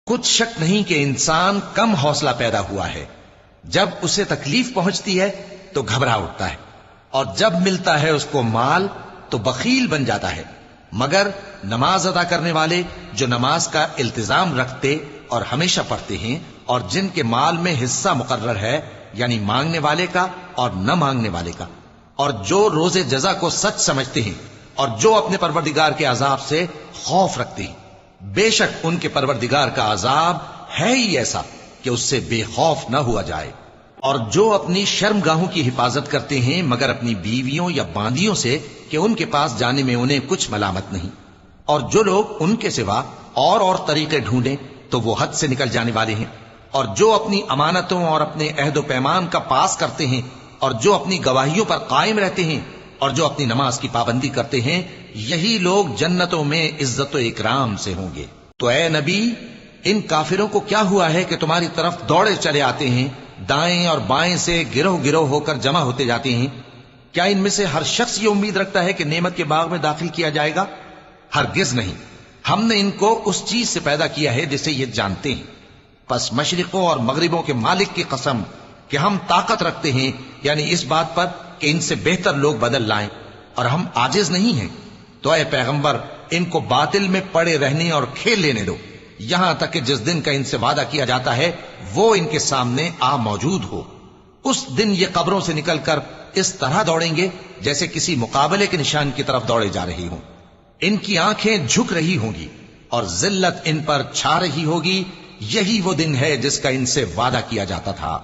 کچھ شک نہیں کہ انسان کم حوصلہ پیدا ہوا ہے، جب اسے تکلیف پہنچتی ہے تو گھبرا اٹھتا ہے، اور جب ملتا ہے اس کو مال تو بخیل بن جاتا ہے۔ مگر نماز ادا کرنے والے جو نماز کا التزام رکھتے اور ہمیشہ پڑھتے ہیں، اور جن کے مال میں حصہ مقرر ہے، یعنی مانگنے والے کا اور نہ مانگنے والے کا، اور جو روز جزا کو سچ سمجھتے ہیں، اور جو اپنے پروردگار کے عذاب سے خوف رکھتے ہیں، بے شک ان کے پروردگار کا عذاب ہے ہی ایسا کہ اس سے بے خوف نہ ہوا جائے۔ اور جو اپنی شرمگاہوں کی حفاظت کرتے ہیں مگر اپنی بیویوں یا باندیوں سے کہ ان کے پاس جانے میں انہیں کچھ ملامت نہیں، اور جو لوگ ان کے سوا اور طریقے ڈھونڈیں تو وہ حد سے نکل جانے والے ہیں، اور جو اپنی امانتوں اور اپنے عہد و پیمان کا پاس کرتے ہیں، اور جو اپنی گواہیوں پر قائم رہتے ہیں، اور جو اپنی نماز کی پابندی کرتے ہیں، یہی لوگ جنتوں میں عزت و اکرام سے ہوں گے۔ تو اے نبی، ان کافروں کو کیا ہوا ہے کہ تمہاری طرف دوڑے چلے آتے ہیں، دائیں اور بائیں سے گروہ گروہ ہو کر جمع ہوتے جاتے ہیں؟ کیا ان میں سے ہر شخص یہ امید رکھتا ہے کہ نعمت کے باغ میں داخل کیا جائے گا؟ ہرگز نہیں۔ ہم نے ان کو اس چیز سے پیدا کیا ہے جسے یہ جانتے ہیں، پس مشرقوں اور مغربوں کے مالک کی قسم کہ ہم طاقت رکھتے ہیں، یعنی اس بات پر کہ ان سے بہتر لوگ بدل لائیں، اور ہم عاجز نہیں ہیں۔ تو اے پیغمبر، ان کو باطل میں پڑے رہنے اور کھیل لینے دو، یہاں تک کہ جس دن کا ان سے وعدہ کیا جاتا ہے وہ ان کے سامنے آ موجود ہو۔ اس دن یہ قبروں سے نکل کر اس طرح دوڑیں گے جیسے کسی مقابلے کے نشان کی طرف دوڑے جا رہی ہوں۔ ان کی آنکھیں جھک رہی ہوں گی اور ذلت ان پر چھا رہی ہوگی۔ یہی وہ دن ہے جس کا ان سے وعدہ کیا جاتا تھا۔